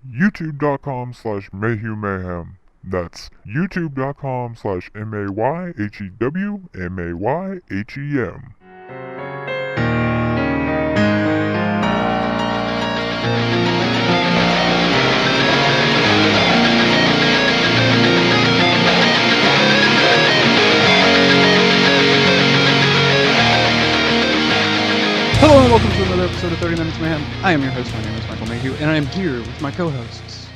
youtube.com/MayhewMayhem. That's youtube.com/MayhewMayhem. Hello and welcome to another episode of 30 Minutes of Mayhem. I am your host, my name is Michael Mayhew, and I am here with my co-hosts.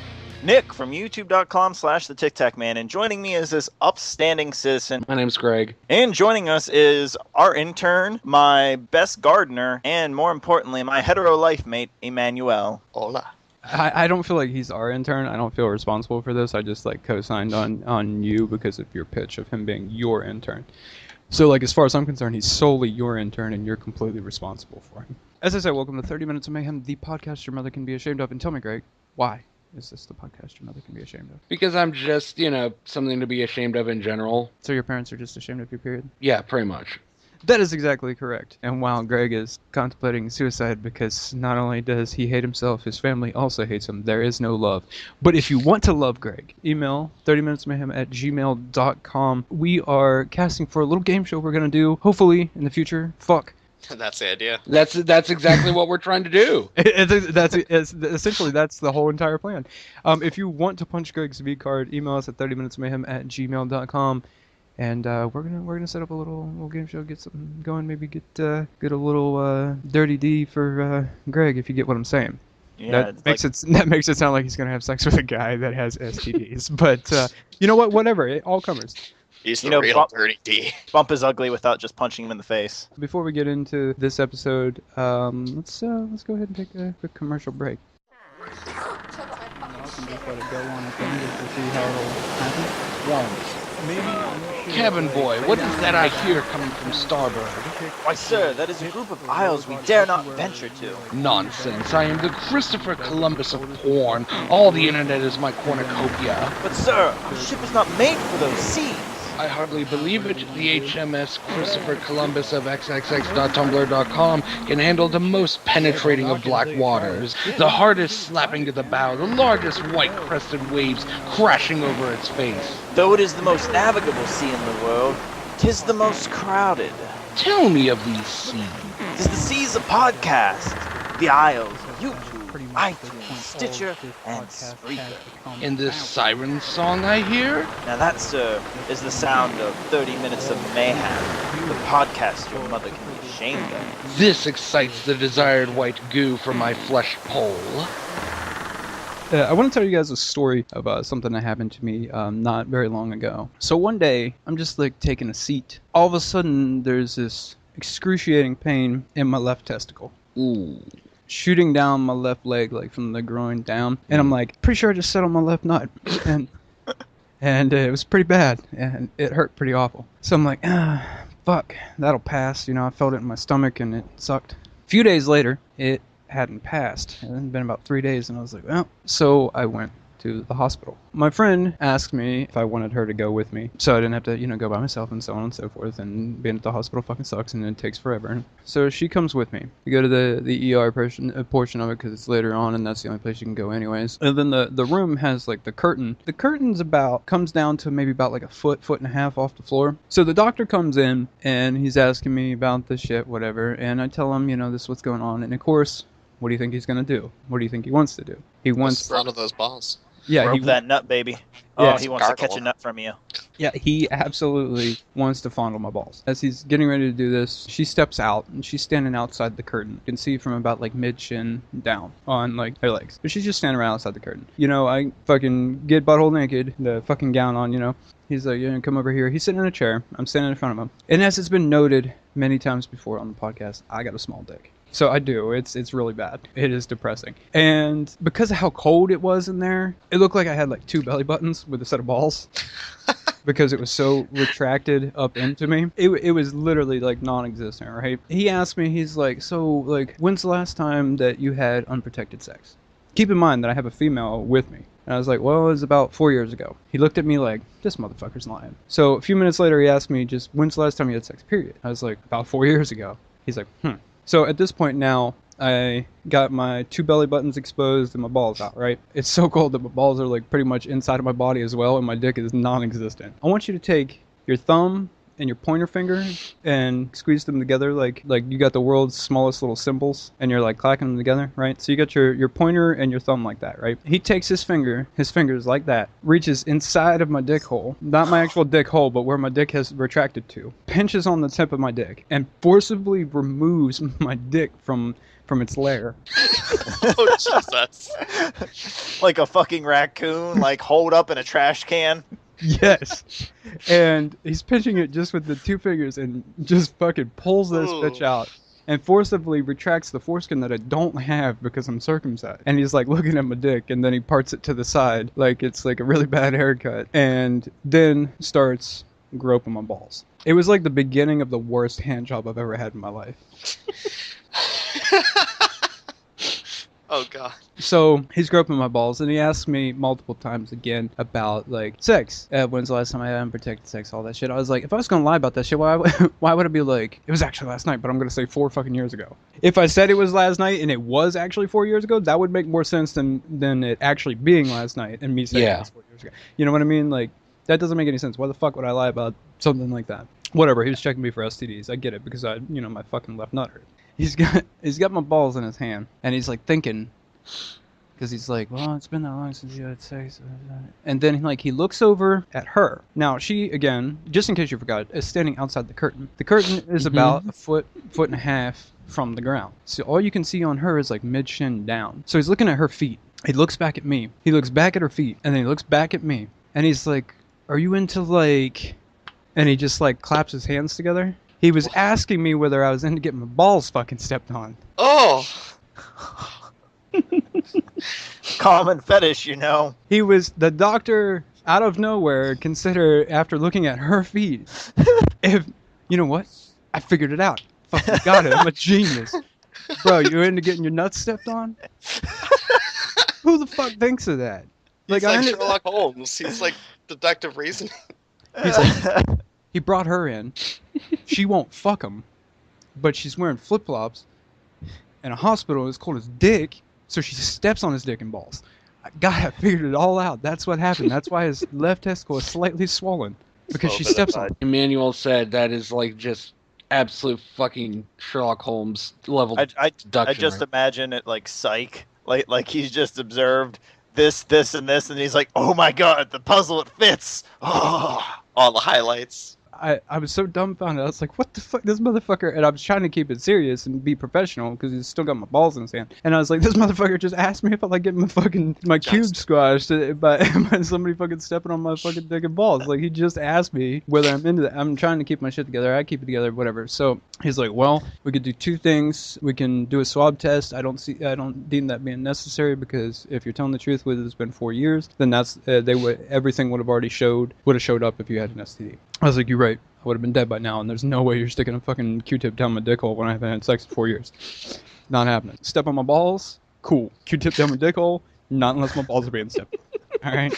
Nick from youtube.com/TheTicTacMan, and joining me is this upstanding citizen. My name's Greg. And joining us is our intern, my best gardener, and more importantly, my hetero life mate, Emmanuel. Hola. I don't feel like he's our intern. I don't feel responsible for this. I just co-signed on you because of your pitch of him being your intern. So as far as I'm concerned, he's solely your intern and you're completely responsible for him. As I said, welcome to 30 Minutes of Mayhem, the podcast your mother can be ashamed of. And tell me, Greg, why is this the podcast your mother can be ashamed of? Because I'm just, something to be ashamed of in general. So your parents are just ashamed of you, period? Yeah, pretty much. That is exactly correct. And while Greg is contemplating suicide because not only does he hate himself, his family also hates him. There is no love. But if you want to love Greg, email 30minutesmayhem@gmail.com. We are casting for a little game show we're going to do, hopefully, in the future. Fuck. That's the idea. That's exactly what we're trying to do. Essentially, that's the whole entire plan. If you want to punch Greg's V card, email us at 30minutesmayhem@gmail.com. And we're gonna set up a little game show, get something going, maybe get a little dirty D for Greg, if you get what I'm saying. Yeah, that makes it sound like he's gonna have sex with a guy that has STDs. But you know what? Whatever, all comers. He's the real dirty D. Bump is ugly without just punching him in the face. Before we get into this episode, let's go ahead and take a quick commercial break. Cabin boy, what is that I hear coming from starboard? Why, sir, that is a group of isles we dare not venture to. Nonsense, I am the Christopher Columbus of porn. All the internet is my cornucopia. But, sir, our ship is not made for those seas. I hardly believe it. The HMS Christopher Columbus of xxx.tumblr.com can handle the most penetrating of black waters, the hardest slapping to the bow, the largest white-crested waves crashing over its face. Though it is the most navigable sea in the world, 'tis the most crowded. Tell me of these seas. 'Tis the seas of podcast, the Isles, YouTube, iTunes, Stitcher, and Spreaker. And this siren song I hear? Now that, sir, is the sound of 30 Minutes of Mayhem, the podcast your mother can be ashamed of. This excites the desired white goo for my flesh pole. I want to tell you guys a story of something that happened to me not very long ago. So one day, I'm just taking a seat. All of a sudden, there's this excruciating pain in my left testicle. Ooh. Shooting down my left leg, from the groin down. And I'm pretty sure I just sat on my left nut. And it was pretty bad. And it hurt pretty awful. So I'm fuck, that'll pass. I felt it in my stomach and it sucked. A few days later, it hadn't passed. It had been about 3 days and I was like, well, so I went to the hospital. My friend asked me if I wanted her to go with me so I didn't have to, go by myself and so on and so forth, and being at the hospital fucking sucks and it takes forever. So she comes with me. We go to the ER portion of it because it's later on and that's the only place you can go anyways. And then the room has the curtain. The curtain's comes down to maybe about a foot and a half off the floor. So the doctor comes in and he's asking me about the shit, whatever, and I tell him, this is what's going on, and of course, what do you think he's gonna do? What do you think he wants to do? He wants to of those balls. Yeah, rope that nut, baby. Oh, yeah, he wants to catch a nut from you. Yeah, he absolutely wants to fondle my balls. As he's getting ready to do this, she steps out, and she's standing outside the curtain. You can see from about mid-shin down on her legs. But she's just standing right outside the curtain. I fucking get butthole naked, the fucking gown on, He's like, come over here. He's sitting in a chair. I'm standing in front of him. And as it's been noted many times before on the podcast, I got a small dick. So I do. It's really bad. It is depressing. And because of how cold it was in there, it looked like I had 2 belly buttons with a set of balls. Because it was so retracted up into me. It was literally non-existent, right? He asked me, he's so when's the last time that you had unprotected sex? Keep in mind that I have a female with me. And I was like, well, it was about 4 years ago. He looked at me like, this motherfucker's lying. So a few minutes later, he asked me, when's the last time you had sex, period? I was like, about 4 years ago. He's like, So at this point now, I got my 2 belly buttons exposed and my balls out, right? It's so cold that my balls are like pretty much inside of my body as well, and my dick is non-existent. I want you to take your thumb and your pointer finger and squeeze them together like you got the world's smallest little cymbals and you're like clacking them together, right? So you got your pointer and your thumb like that, right? He takes his fingers like that, reaches inside of my dick hole, not my actual dick hole, but where my dick has retracted to, pinches on the tip of my dick and forcibly removes my dick from its lair. Oh, Jesus. Like a fucking raccoon, like holed up in a trash can. Yes. And he's pinching it just with the 2 fingers and just fucking pulls this bitch out and forcibly retracts the foreskin that I don't have because I'm circumcised. And he's like looking at my dick and then he parts it to the side like it's like a really bad haircut and then starts groping my balls. It was like the beginning of the worst hand job I've ever had in my life. Oh, God. So he's groping my balls, and he asks me multiple times again about, like, sex. When's the last time I had unprotected sex, all that shit. I was like, if I was gonna lie about that shit, why would it be like, it was actually last night, but I'm gonna say 4 fucking years ago. If I said it was last night and it was actually 4 years ago, that would make more sense than it actually being last night and me saying it was 4 years ago. You know what I mean? Like, that doesn't make any sense. Why the fuck would I lie about something like that? Whatever, he was checking me for STDs. I get it, because my fucking left nut hurt. He's got my balls in his hand, and he's like thinking, because he's like, well, it's been that long since you had sex. And then he looks over at her. Now she, again, just in case you forgot, is standing outside the curtain. The curtain is about a foot and a half from the ground. So all you can see on her is like mid-shin down. So he's looking at her feet. He looks back at me. He looks back at her feet, and then he looks back at me. And he's like, are you into like... And he just like claps his hands together. He was asking me whether I was into getting my balls fucking stepped on. Oh! Common fetish, you know. He was, the doctor, out of nowhere, considered, after looking at her feet, if, you know what? I figured it out. Fucking got it. I'm a genius. Bro, you into getting your nuts stepped on? Who the fuck thinks of that? He's like Sherlock Holmes. He's like deductive reasoning. He's like, he brought her in. She won't fuck him, but she's wearing flip-flops in a hospital as cold as dick, so she steps on his dick and balls. God, I figured it all out. That's what happened. That's why his left testicle is slightly swollen, because she steps on it. Emmanuel said that is like just absolute fucking Sherlock Holmes level deduction. I just imagine it like Psych, like he's just observed this, and this, and he's like, oh my god, the puzzle, it fits. Oh. All the highlights. I was so dumbfounded. I was like, what the fuck, this motherfucker? And I was trying to keep it serious and be professional because he's still got my balls in his hand. And I was like, this motherfucker just asked me if I like getting my cube squashed by somebody fucking stepping on my fucking dick and balls. Like, he just asked me whether I'm into that. I'm trying to keep my shit together. I keep it together, whatever. So he's like, well, we could do 2 things. We can do a swab test. I don't deem that being necessary, because if you're telling the truth with it's been 4 years, then that's everything would have showed up if you had an STD. I was like, you're right. I would have been dead by now, and there's no way you're sticking a fucking Q-tip down my dick hole when I haven't had sex in 4 years. Not happening. Step on my balls? Cool. Q-tip down my dick hole? Not unless my balls are being stepped. All right?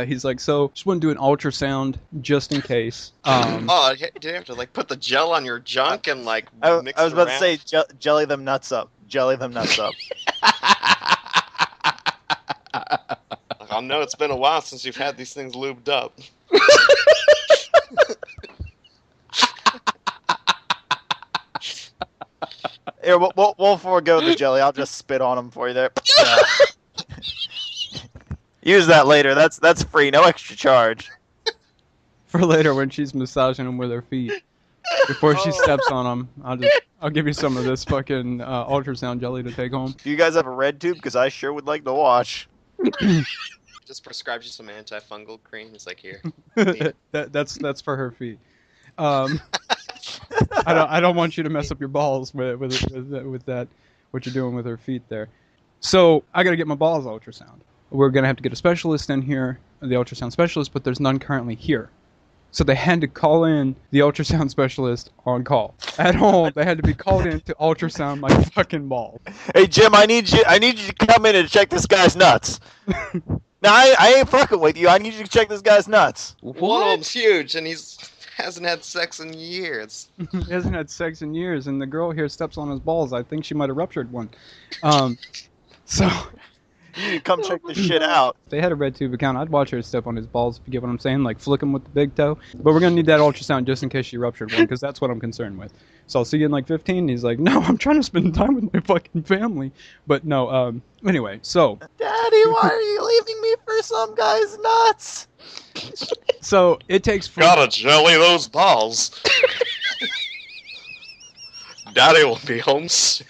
He's like, so just want to do an ultrasound just in case. Oh, do you have to like put the gel on your junk and like mix I was about around? to say, jelly them nuts up. Jelly them nuts up. I know it's been a while since you've had these things lubed up. Here, we'll forego the jelly. I'll just spit on them for you there. Use that later. That's free. No extra charge. For later when she's massaging him with her feet. Before she steps on them, I'll give you some of this fucking ultrasound jelly to take home. Do you guys have a red tube? Because I sure would like to watch. Just prescribed you some antifungal cream. It's like, here. That's for her feet. I don't want you to mess up your balls with that, what you're doing with her feet there. So I got to get my balls ultrasound. We're gonna have to get a specialist in here, the ultrasound specialist, but there's none currently here. So they had to call in the ultrasound specialist on call at home. They had to be called in to ultrasound my fucking balls. Hey Jim, I need you to come in and check this guy's nuts. No, I ain't fucking with you. I need you to check this guy's nuts. One of them's huge, and he's Hasn't had sex in years. He hasn't had sex in years, and the girl here steps on his balls. I think she might have ruptured one. So You need to come check this shit out. if they had a red tube account, I'd watch her step on his balls, if you get what I'm saying, like flick him with the big toe. But we're gonna need that ultrasound just in case she ruptured one, because that's what I'm concerned with. So I'll see you in like 15. He's like, no, I'm trying to spend time with my fucking family. But no, anyway, so Daddy, why are you leaving me for some guy's nuts? so it takes Gotta jelly those balls. Daddy will be home soon.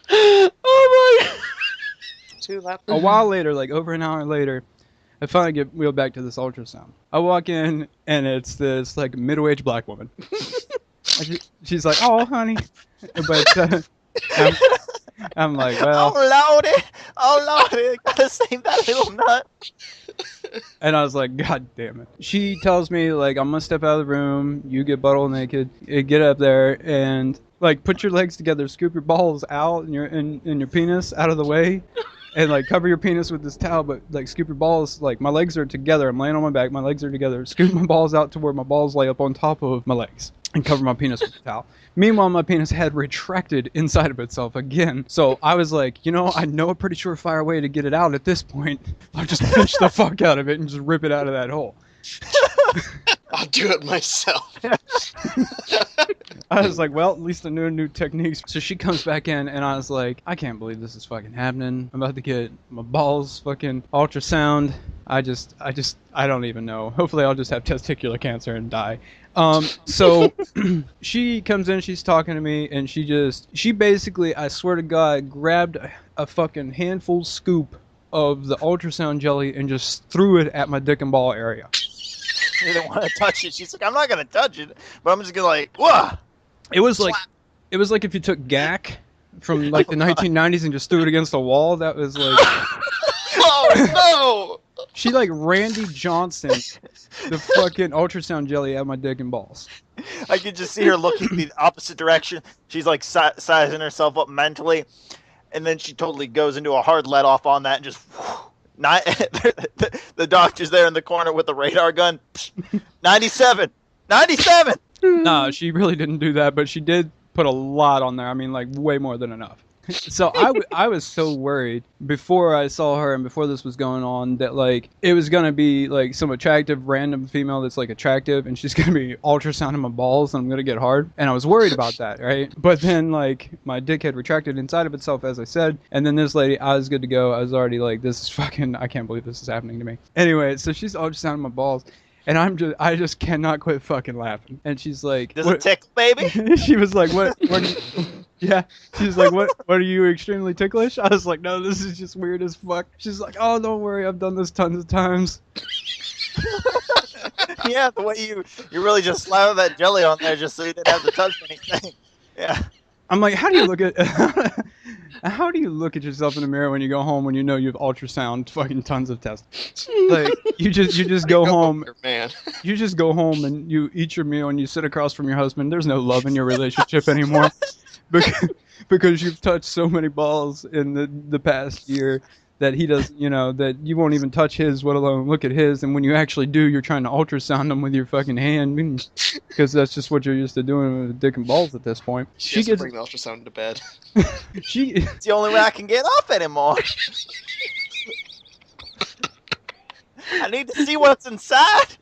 Oh my god. a while later, like over an hour later, I finally get wheeled back to this ultrasound. I walk in, and it's this like middle-aged black woman. She's like, "Oh, honey," but I'm like, well, Oh lordy, gotta save that little nut. and I was like, God damn it. She tells me like, I'm gonna step out of the room. You get butthole naked. Get up there and like put your legs together, scoop your balls out and your penis out of the way. And like cover your penis with this towel, but like scoop your balls. Like my legs are together. I'm laying on my back. My legs are together. Scoop my balls out to where my balls lay up on top of my legs, and cover my penis with the towel. Meanwhile, my penis had retracted inside of itself again. So I was like, I know a pretty surefire way to get it out at this point. I'll just pinch the fuck out of it and just rip it out of that hole. I'll do it myself. I was like, well, at least I knew new techniques. So she comes back in, and I was like, I can't believe this is fucking happening. I'm about to get my balls fucking ultrasound. I don't even know. Hopefully I'll just have testicular cancer and die. So she comes in, she's talking to me, and she basically, I swear to God, grabbed a fucking handful scoop of the ultrasound jelly and just threw it at my dick and ball area. She didn't want to touch it. She's like, I'm not gonna touch it, but I'm just gonna like, whoa. It was like if you took gack from like the 1990s and just threw it against the wall. That was like, Oh no! she like Randy Johnson the fucking ultrasound jelly at my dick and balls. I could just see her looking the opposite direction. She's like sizing herself up mentally, and then she totally goes into a hard let off on that and just. The doctor's there in the corner with the radar gun. 97. No, she really didn't do that, but she did put a lot on there. I mean, like way more than enough. So I was so worried before I saw her and before this was going on that like it was gonna be like some attractive random female that's like attractive and she's gonna be ultrasounding my balls and I'm gonna get hard, and I was worried about that, right? But then like my dick had retracted inside of itself, as I said, and then this lady, I was good to go. I was already like, this is fucking, I can't believe this is happening to me. Anyway, so she's ultrasounding my balls. And I just cannot quit fucking laughing. And she's like, Does it tickle, baby? She was like, what are you... Yeah. She's like, what are you, extremely ticklish? I was like, no, this is just weird as fuck. She's like, oh, don't worry, I've done this tons of times. Yeah, the way you really just slather that jelly on there just so you didn't have to touch anything. Yeah. I'm like, how do you look at yourself in the mirror when you go home when you know you've ultrasound fucking tons of tests? Like you just go home, man. You just go home and you eat your meal and you sit across from your husband. There's no love in your relationship anymore because you've touched so many balls in the past year that he does, that you won't even touch his, let alone look at his. And when you actually do, you're trying to ultrasound them with your fucking hand because that's just what you're used to doing with dick and balls at this point. She gets bring the ultrasound to bed. It's the only way I can get off anymore. I need to see what's inside.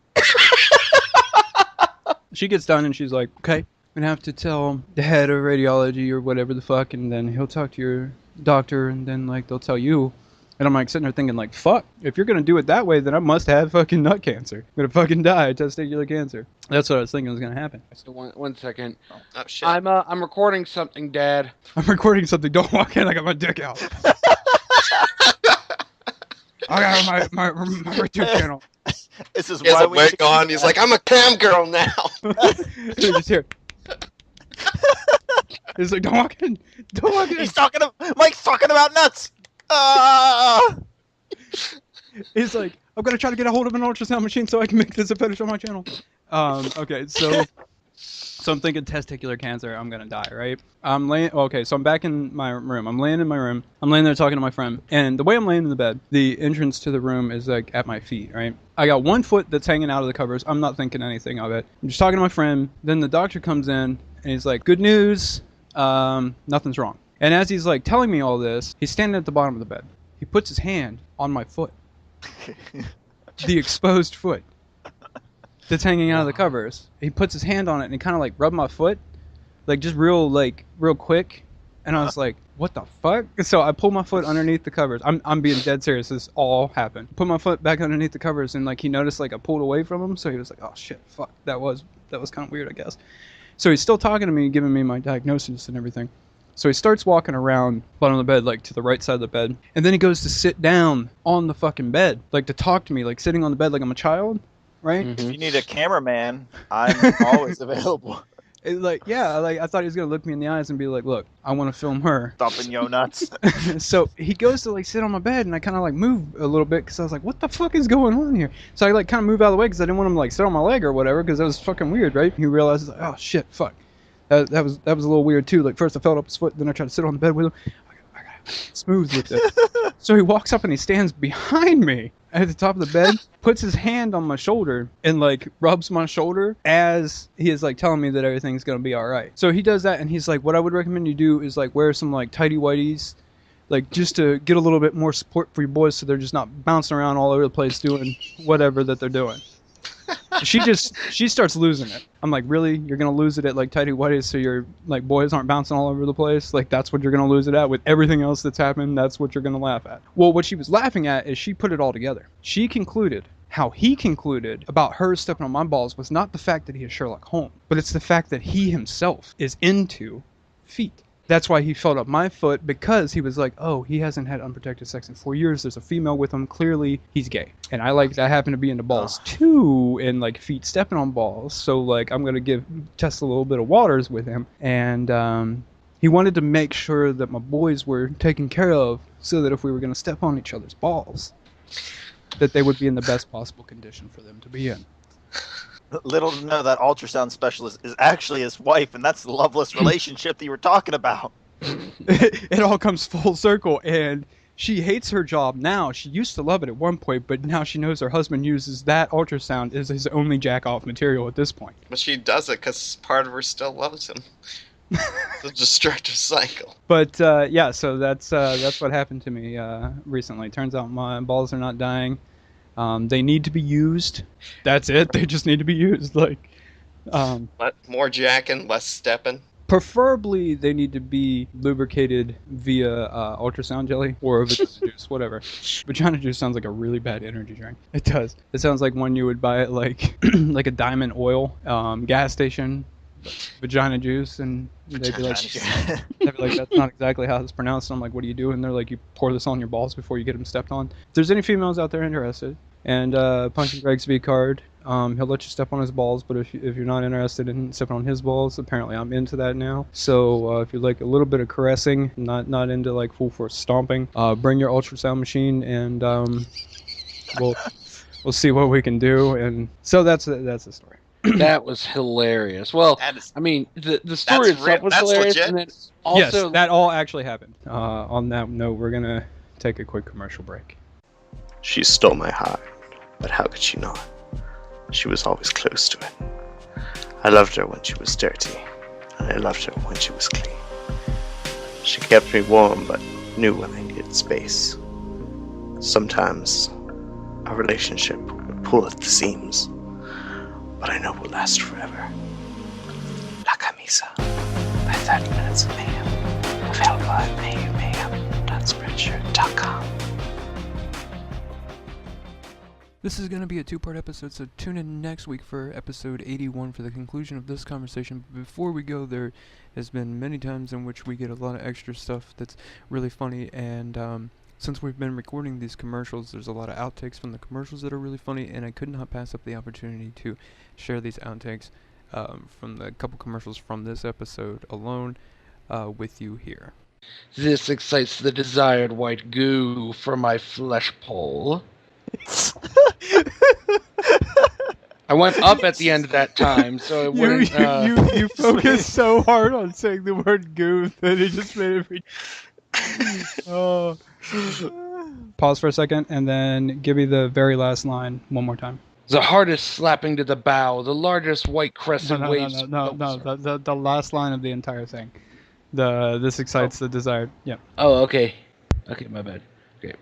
She gets done and she's like, okay, I'm gonna have to tell the head of radiology or whatever the fuck, and then he'll talk to your doctor, and then like they'll tell you. And I'm like sitting there thinking like, fuck, if you're gonna do it that way, then I must have fucking nut cancer. I'm gonna fucking die of testicular cancer. That's what I was thinking was gonna happen. So one second. Oh shit. I'm recording something, Dad. I'm recording something. Don't walk in. I got my dick out. I got my YouTube channel. This is He has why a we wig on. He's like, I'm a cam girl now. Just here. He's like, don't walk in. Don't walk in. Mike's talking about nuts. He's like, I'm gonna try to get a hold of an ultrasound machine so I can make this a fetish on my channel. Okay, so So I'm thinking testicular cancer, I'm gonna die, right? I'm laying. Okay, so I'm back in my room. I'm laying in my room. I'm laying there talking to my friend, and the way I'm laying in the bed, the entrance to the room is like at my feet, right? I got one foot that's hanging out of the covers. I'm not thinking anything of it. I'm just talking to my friend. Then the doctor comes in and he's like, "Good news, nothing's wrong." And as he's like telling me all this, he's standing at the bottom of the bed. He puts his hand on my foot, the exposed foot that's hanging out of the covers. He puts his hand on it and he kind of like rubbed my foot, like just real quick. And I was like, what the fuck? So I pulled my foot underneath the covers. I'm being dead serious. This all happened. Put my foot back underneath the covers and like he noticed like I pulled away from him. So he was like, oh shit, fuck. That was kind of weird, I guess. So he's still talking to me, giving me my diagnosis and everything. So he starts walking around bottom of the bed, like to the right side of the bed. And then he goes to sit down on the fucking bed, like to talk to me, like sitting on the bed like I'm a child. Right? If you need a cameraman, I'm always available. Like, yeah, like I thought he was gonna look me in the eyes and be like, "Look, I want to film her." Stomping yo nuts. So he goes to like sit on my bed, and I kind of like move a little bit because I was like, "What the fuck is going on here?" So I like kind of move out of the way because I didn't want him to like sit on my leg or whatever because that was fucking weird, right? He realizes, like, "Oh shit, fuck." That was a little weird too. Like first I felt up his foot, then I tried to sit on the bed with him. I got smooth with it. So he walks up and he stands behind me at the top of the bed, puts his hand on my shoulder and like rubs my shoulder as he is like telling me that everything's gonna be all right. So he does that and he's like, what I would recommend you do is like wear some like tighty whities, like just to get a little bit more support for your boys so they're just not bouncing around all over the place doing whatever that they're doing. She starts losing it. I'm like, really? You're gonna lose it at like tighty whities so your like boys aren't bouncing all over the place? Like that's what you're gonna lose it at with everything else that's happened? That's what you're gonna laugh at? Well, what she was laughing at is she put it all together. She concluded how he concluded about her stepping on my balls was not the fact that he is Sherlock Holmes, but it's the fact that he himself is into feet. That's why he felt up my foot, because he was like, oh, he hasn't had unprotected sex in 4 years. There's a female with him. Clearly, he's gay. And I happen to be into balls too, and like feet stepping on balls. So like, I'm going to test a little bit of waters with him. And he wanted to make sure that my boys were taken care of so that if we were going to step on each other's balls, that they would be in the best possible condition for them to be in. Little to know that ultrasound specialist is actually his wife, and that's the loveless relationship that you were talking about. It all comes full circle, and she hates her job now. She used to love it at one point, but now she knows her husband uses that ultrasound as his only jack-off material at this point. But she does it because part of her still loves him. It's a destructive cycle. But yeah, so that's what happened to me recently. Turns out my balls are not dying. They need to be used. That's it. They just need to be used. Like, more jacking, less stepping. preferably they need to be lubricated via ultrasound jelly or vagina juice, whatever. Vagina juice sounds like a really bad energy drink. It does. It sounds like one you would buy at like like a Diamond Oil gas station. Vagina juice, and they'd be like, that's not exactly how it's pronounced. And I'm like, what do you do? And they're like, you pour this on your balls before you get them stepped on. If there's any females out there interested, and Punching Greg's V card, he'll let you step on his balls, but if you're not interested in stepping on his balls, apparently I'm into that now. So if you like a little bit of caressing, not into like full force stomping, bring your ultrasound machine, and we'll see what we can do. And so that's the story. That was hilarious. Well, I mean, the story itself was hilarious, legit. and then also yes, that all actually happened. On that note, we're gonna take a quick commercial break. She stole my heart, but how could she not? She was always close to it. I loved her when she was dirty, and I loved her when she was clean. She kept me warm, but knew when I needed space. Sometimes our relationship would pull at the seams, but I know will last forever. La Camisa by 30 Minutes of Mayhem. Available at MayhewMayhem.spreadshirt.com. This is going to be a two-part episode, so tune in next week for episode 81 for the conclusion of this conversation. But before we go, there has been many times in which we get a lot of extra stuff that's really funny, and since we've been recording these commercials, there's a lot of outtakes from the commercials that are really funny, and I could not pass up the opportunity to share these outtakes from the couple commercials from this episode alone with you here. this excites the desired white goo for my flesh pole. I went up at the end of that time, so it wouldn't. You focused so hard on saying the word goo that it just made it. Oh. Pause for a second, and then give me the very last line one more time. The hardest slapping to the bow, the largest white crescent waves. No. The last line of the entire thing. This excites the desired. Yeah. Oh, okay. Okay, my bad. Okay.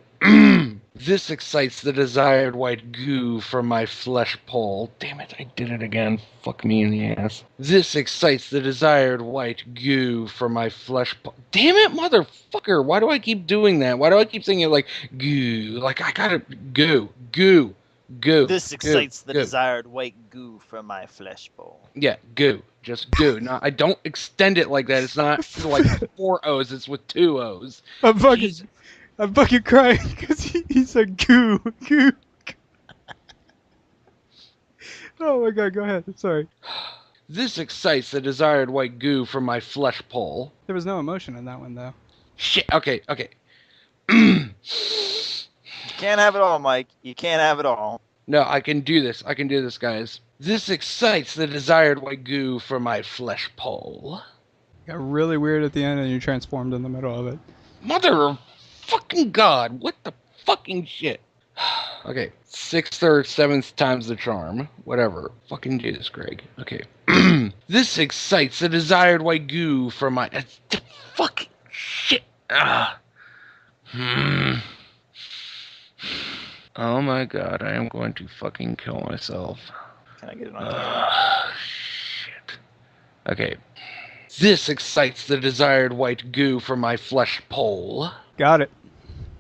This excites the desired white goo from my flesh pole. Damn it, I did it again. Fuck me in the ass. This excites the desired white goo from my flesh pole. Damn it, motherfucker. Why do I keep doing that? Why do I keep saying it like goo? Like, I gotta goo. This excites the desired white goo from my flesh bowl. Yeah, goo. Just goo. No, I don't extend it like that. It's not like 4 O's. It's with 2 O's. I'm fucking crying because he said goo. Oh my god, go ahead. I'm sorry. This excites the desired white goo from my flesh pole. There was no emotion in that one, though. Shit. Okay. You can't have it all, Mike. You can't have it all. No, I can do this. Guys. This excites the desired white goo from my flesh pole. Got really weird at the end and you transformed in the middle of it. Mother of fucking God. What the fucking shit? Okay. 6th or 7th time's the charm. Whatever. Fucking do this, Greg. Okay. This excites the desired white goo from my... fucking shit. Oh my god, I am going to fucking kill myself. Can I get it on? Shit. Okay. This excites the desired white goo from my flesh pole. Got it.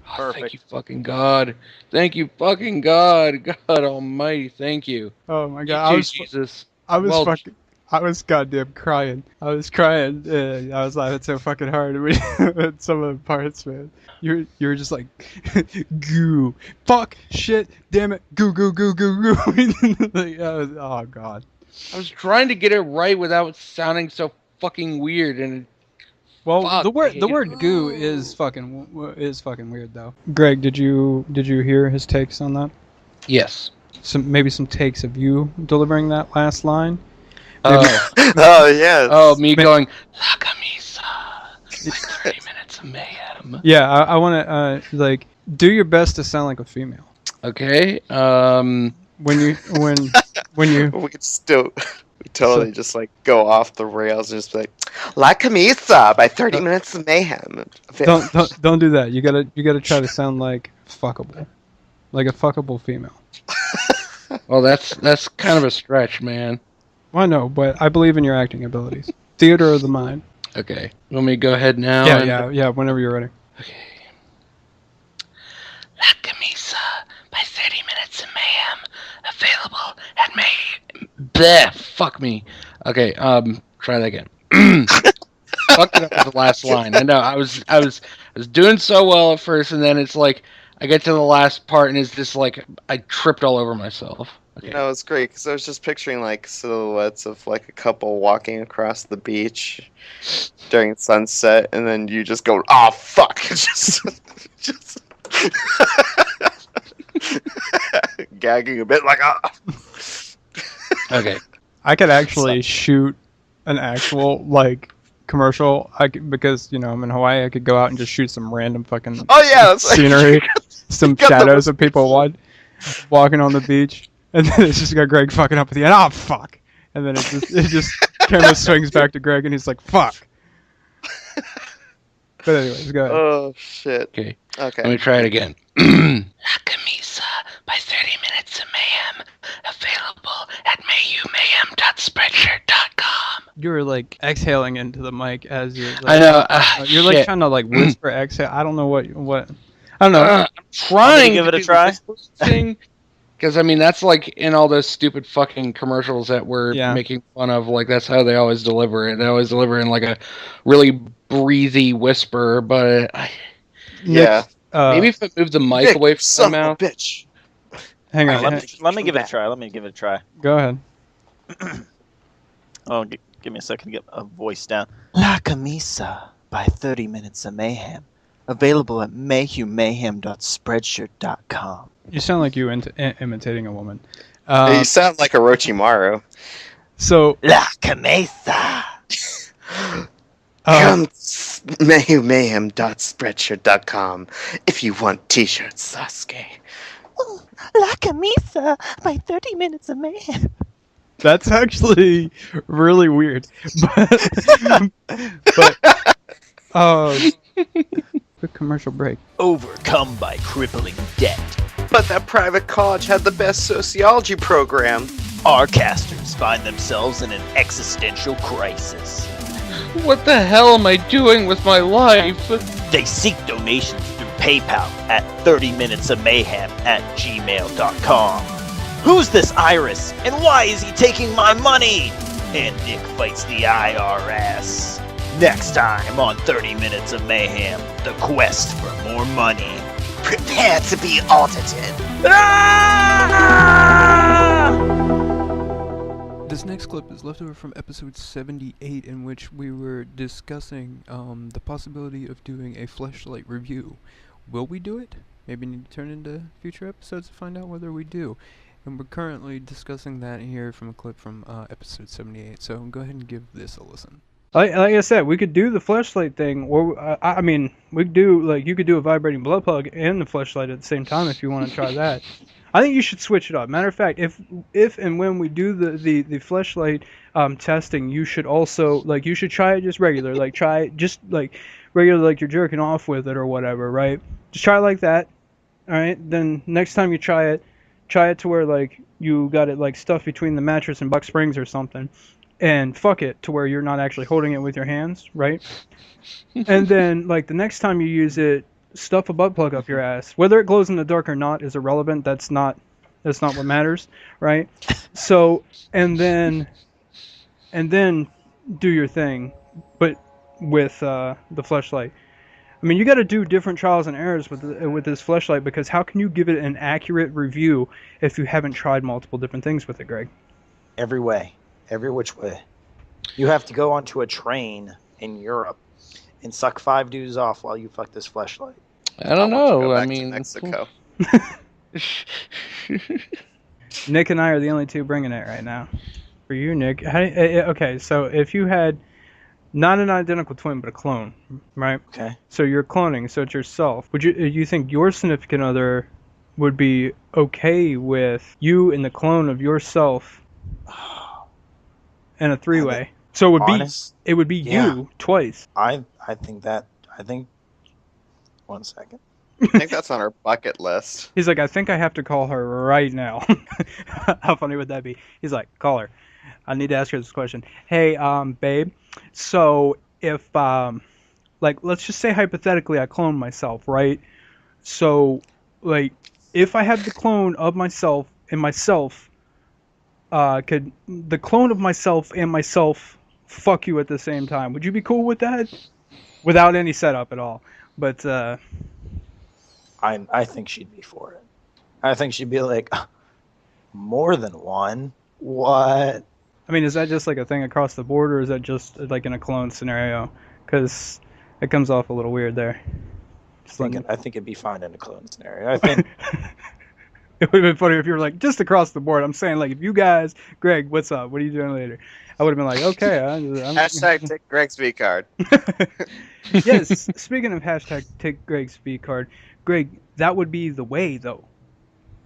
Oh, Perfect. thank you fucking God. Thank you fucking God. God almighty, thank you. Oh my god, Jesus. I was goddamn crying. I was crying. I was laughing so fucking hard at some of the parts, man. You were just like, goo, fuck, shit, damn it, goo. Like, oh god. I was trying to get it right without sounding so fucking weird, and well, fuck, the word goo is fucking weird though. Greg, did you hear his takes on that? yes. Maybe some takes of you delivering that last line. Oh, Oh yeah. oh, me going, La Camisa, like 30 minutes of mayhem. Yeah, I want to like do your best to sound like a female. Okay. When you We could still totally just like go off the rails and just be like, La Camisa by 30 Minutes of Mayhem. don't do that. You gotta try to sound like fuckable, like a fuckable female. Well, that's kind of a stretch, man. Well, I know, but I believe in your acting abilities. Theater of the mind. Okay. You want me to go ahead now? Yeah. Whenever you're ready. Okay. La Camisa by 30 Minutes of Mayhem. Available at May. Bleh, fuck me. Okay, try that again. Fucked it up with the last line. I know, I was doing so well at first, and then it's like, I get to the last part, and it's just like, I tripped all over myself. Okay. No, it's great because I was just picturing like silhouettes of like a couple walking across the beach during sunset, and then you just go, "Oh fuck!" just gagging a bit, like ah. Okay. I could actually shoot an actual like commercial. Because I'm in Hawaii. I could go out and just shoot some random fucking scenery, some shadows of people walking on the beach. And then it's just got Greg fucking up at the end. Oh fuck! And then it just camera swings back to Greg, and he's like, "Fuck." But anyways, go ahead. Oh shit. Okay. Okay. Let me try it again. La Camisa by 30 Minutes of Mayhem. Available at MayhewMayhem.spreadshirt.com. You were like exhaling into the mic as you're. Like, I know. You're like trying to like whisper exhale. I don't know what. I don't know. I'm trying to give it a do try. Because, I mean, that's like in all those stupid fucking commercials that we're making fun of. Like, that's how they always deliver it. They always deliver in like a really breathy whisper. But yeah. Maybe if I move the mic away from my mouth. Bitch. Hang on. Let me give it a try. Let me give it a try. Go ahead. Oh, give me a second to get a voice down. La Camisa by 30 Minutes of Mayhem. Available at MayhewMayhem.spreadshirt.com. You sound like you imitating a woman. You sound like Orochimaru. So La Camisa. Come MayhewMayhem.spreadshirt.com if you want t-shirts, Sasuke. La Camisa. My 30 minutes of mayhem. that's actually really weird. But quick commercial break. Overcome by crippling debt, But that private college had the best sociology program. our casters find themselves in an existential crisis. What the hell am I doing with my life? They seek donations through PayPal at 30minutesofmayhem@gmail.com. Who's this Iris, and why is he taking my money? And Nick fights the IRS. Next time on 30 Minutes of Mayhem, the quest for more money. Prepare to be audited. This next clip is left over from episode 78, in which we were discussing the possibility of doing a Fleshlight review. Will we do it? Maybe need to turn into future episodes to find out whether we do. And we're currently discussing that here from a clip from episode 78, so go ahead and give this a listen. Like I said, we could do the Fleshlight thing, or I mean, we could do, like, you could do a vibrating blood plug and the Fleshlight at the same time if you want to try that. I think you should switch it up. Matter of fact, if and when we do the Fleshlight testing, you should also, like, you should try it just regular, like, try it just like regular, like you're jerking off with it or whatever, right? Just try it like that. All right. Then next time you try it to where, like, you got it, like, stuffed between the mattress and box springs or something. And fuck it to where you're not actually holding it with your hands, right? And then, like, the next time you use it, stuff a butt plug up your ass. Whether it glows in the dark or not is irrelevant. That's not what matters, right? So, and then do your thing, but with the Fleshlight. I mean, you got to do different trials and errors with this Fleshlight, because how can you give it an accurate review if you haven't tried multiple different things with it, Greg? Every way. Every which way. You have to go onto a train in Europe and suck 5 dudes off while you fuck this Fleshlight. I don't know. I mean, Mexico. Nick and I are the only two bringing it right now. For you, Nick. Okay, so if you had not an identical twin, but a clone, right? Okay. So you're cloning, so it's yourself. Would you think your significant other would be okay with you and the clone of yourself in a 3-way? So it would be you twice. I think one second. I think that's on our bucket list. He's like, I think I have to call her right now. How funny would that be? He's like, call her. I need to ask her this question. Hey, babe. So if, like, let's just say hypothetically I clone myself, right? So, like, if I had the clone of myself and myself, could the clone of myself and myself fuck you at the same time? Would you be cool with that? Without any setup at all. But, I think she'd be for it. I think she'd be like, more than one? What? I mean, is that just like a thing across the board, or is that just like in a clone scenario? Because it comes off a little weird there. I think it'd be fine in a clone scenario. I think it would have been funny if you were like, just across the board. I'm saying, like, if you guys, Greg, what's up? What are you doing later? I would have been like, okay. Hashtag take Greg's V card. Yes, speaking of hashtag take Greg's V card, Greg, that would be the way, though.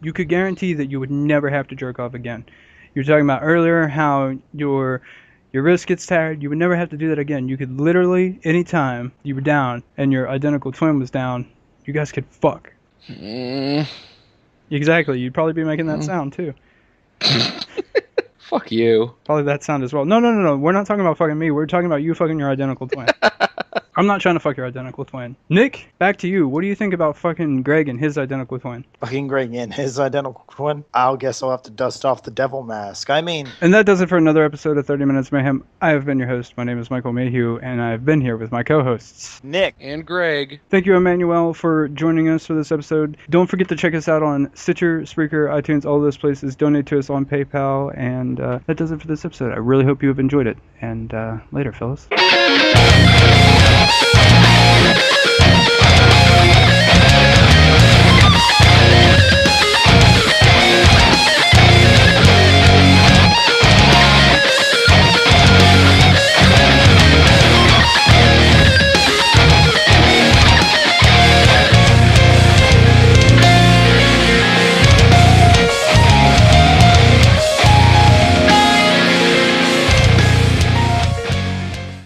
You could guarantee that you would never have to jerk off again. You were talking about earlier how your wrist gets tired. You would never have to do that again. You could literally, anytime you were down and your identical twin was down, you guys could fuck. Exactly. You'd probably be making that sound, too. Fuck you. Probably that sound as well. No. We're not talking about fucking me. We're talking about you fucking your identical twin. I'm not trying to fuck your identical twin. Nick, back to you. What do you think about fucking Greg and his identical twin? fucking Greg and his identical twin. I'll have to dust off the devil mask. I mean... And that does it for another episode of 30 Minutes Mayhem. I have been your host. My name is Michael Mayhew, and I've been here with my co-hosts, Nick. And Greg. Thank you, Emmanuel, for joining us for this episode. Don't forget to check us out on Stitcher, Spreaker, iTunes, all those places. Donate to us on PayPal, and that does it for this episode. I really hope you have enjoyed it. And later, fellas.